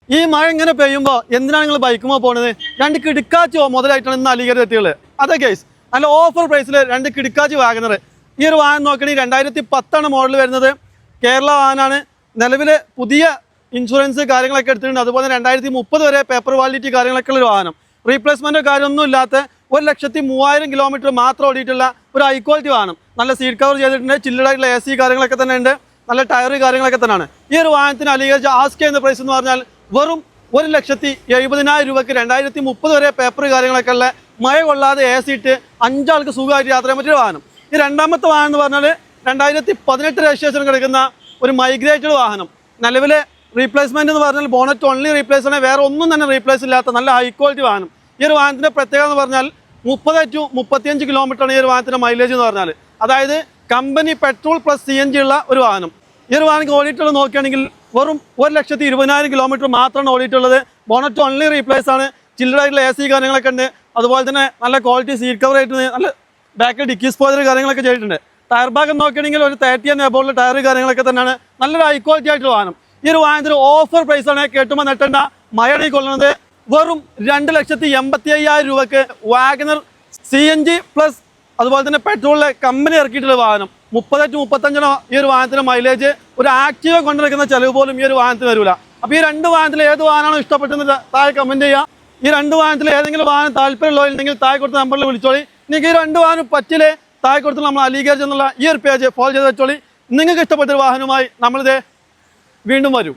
ഈ മഴ ഇങ്ങനെ പെയ്യുമ്പോൾ എന്തിനാണ് നിങ്ങൾ ബൈക്കുമ്പോൾ പോകുന്നത്? 2 കിടുക്കാച്ചോ മുതലായിട്ടാണ് ഇന്ന് അലിഗഡ് എത്തിയുള്ളത്. അതെ കേസ്, നല്ല ഓഫർ പ്രൈസിൽ 2 കിടുക്കാച്ചി വാഗനർ. ഈ ഒരു വാഹനം നോക്കണമെങ്കിൽ 2010 മോഡൽ വരുന്നത്. കേരള വാഹനമാണ്. നിലവിൽ പുതിയ ഇൻഷുറൻസ് കാര്യങ്ങളൊക്കെ എടുത്തിട്ടുണ്ട്. അതുപോലെ 2030 വരെ പേപ്പർ വാലിഡിറ്റി കാര്യങ്ങളൊക്കെ ഉള്ള ഒരു വാഹനം. റീപ്ലേസ്മെൻറ്റോ കാര്യമൊന്നും ഇല്ലാത്ത 1,03,000 കിലോമീറ്റർ മാത്രം ഓടിയിട്ടുള്ള ഒരു ഹൈ ക്വാളിറ്റി വാഹനം. നല്ല സീറ്റ് കവർ ചെയ്തിട്ടുണ്ട്, ചില്ലഡായിട്ടുള്ള AC കാര്യങ്ങളൊക്കെ തന്നെ ഉണ്ട്, നല്ല ടയർ കാര്യങ്ങളൊക്കെ തന്നെയാണ്. ഈ ഒരു വാഹനത്തിന് അലിഗഡ് ആസ്ക് ചെയ്യുന്ന പ്രൈസ് എന്ന് പറഞ്ഞാൽ വെറും 1,70,000 രൂപയ്ക്ക് 2030 വരെ പേപ്പർ കാര്യങ്ങളൊക്കെ ഉള്ള മഴ കൊള്ളാതെ AC ഇട്ട് 5 ആൾക്ക് സുഖമായിട്ട് യാത്ര ചെയ്യാൻ പറ്റിയ വാഹനം. ഈ രണ്ടാമത്തെ വാഹനം എന്ന് പറഞ്ഞാൽ 2018 രജിസ്ട്രേഷൻ കിടക്കുന്ന ഒരു മൈഗ്രേറ്റഡ് വാഹനം. നിലവിലെ റീപ്ലേസ്മെന്റ് എന്ന് പറഞ്ഞാൽ ബോണറ്റ് ഓൺലി റീപ്ലേസ് ആണ്, വേറെ ഒന്നും തന്നെ റീപ്ലേസ് ഇല്ലാത്ത നല്ല ഹൈ ക്വാളിറ്റി വാഹനം. ഈ ഒരു വാഹനത്തിന്റെ പ്രത്യേകത എന്ന് പറഞ്ഞാൽ 30 to 35 കിലോമീറ്ററാണ് ഈ ഒരു വാഹനത്തിന്റെ മൈലേജ് എന്ന് പറഞ്ഞാൽ. അതായത് കമ്പനി പെട്രോൾ പ്ലസ് CNG ഉള്ള ഒരു വാഹനം. ഈ ഒരു വാഹനം ഓടിയിട്ടുള്ളത് നോക്കുകയാണെങ്കിൽ വെറും 1,20,000 കിലോമീറ്റർ മാത്രമാണ് ഓടിയിട്ടുള്ളത്. ബോണറ്റ് ഓൺലി റീപ്ലേസ് ആണ്, ചില്ലറായിട്ടുള്ള AC കാര്യങ്ങളൊക്കെ ഉണ്ട്. അതുപോലെ തന്നെ നല്ല ക്വാളിറ്റി സീറ്റ് കവർ ആയിട്ട് നല്ല ബാക്കിൽ ഡിക്കി സ്പോയിലർ കാര്യങ്ങളൊക്കെ ചെയ്തിട്ടുണ്ട്. ടയർ ഭാഗം നോക്കുകയാണെങ്കിൽ ഒരു 30 and above ടയർ കാര്യങ്ങളൊക്കെ തന്നെയാണ്. നല്ലൊരു ഹൈ ക്വാളിറ്റി ആയിട്ടുള്ള വാഹനം. ഈ ഒരു വാഹനത്തിന് ഓഫർ പ്രൈസ് ആണ്, കേട്ടുമ്പോൾ നെട്ടേണ്ട, മഴയാണ് കൊള്ളുന്നത്. വെറും 2,85,000 രൂപക്ക് വാഗനർ CNG പ്ലസ് അതുപോലെ തന്നെ പെട്രോളിലെ കമ്പനി ഇറക്കിയിട്ടുള്ള വാഹനം. 30 to 35 ഈ ഒരു വാഹനത്തിന് മൈലേജ്. ഒരു ആക്റ്റീവ കൊണ്ടിരിക്കുന്ന ചെലവ് പോലും ഈ ഒരു വാഹനത്തിന് വരില്ല. അപ്പോൾ ഈ 2 വാഹനത്തിൽ ഏത് വാഹനമാണോ ഇഷ്ടപ്പെട്ടെന്ന് താഴെ കമൻറ്റ് ചെയ്യുക. ഈ 2 വാഹനത്തിൽ ഏതെങ്കിലും വാഹനം താല്പര്യമുള്ളവരുണ്ടെങ്കിൽ താഴെ കൊടുത്ത നമ്പറിൽ വിളിച്ചോളി. നിങ്ങൾക്ക് ഈ 2 വാഹനം പറ്റില്ലേ, താഴെ കൊടുത്ത് നമ്മൾ അലിഗഡ് എന്നുള്ള ഈ ഒരു പേജ് ഫോളോ ചെയ്ത് വെച്ചോളി. നിങ്ങൾക്ക് ഇഷ്ടപ്പെട്ടൊരു വാഹനവുമായി നമ്മളിത് വീണ്ടും വരും.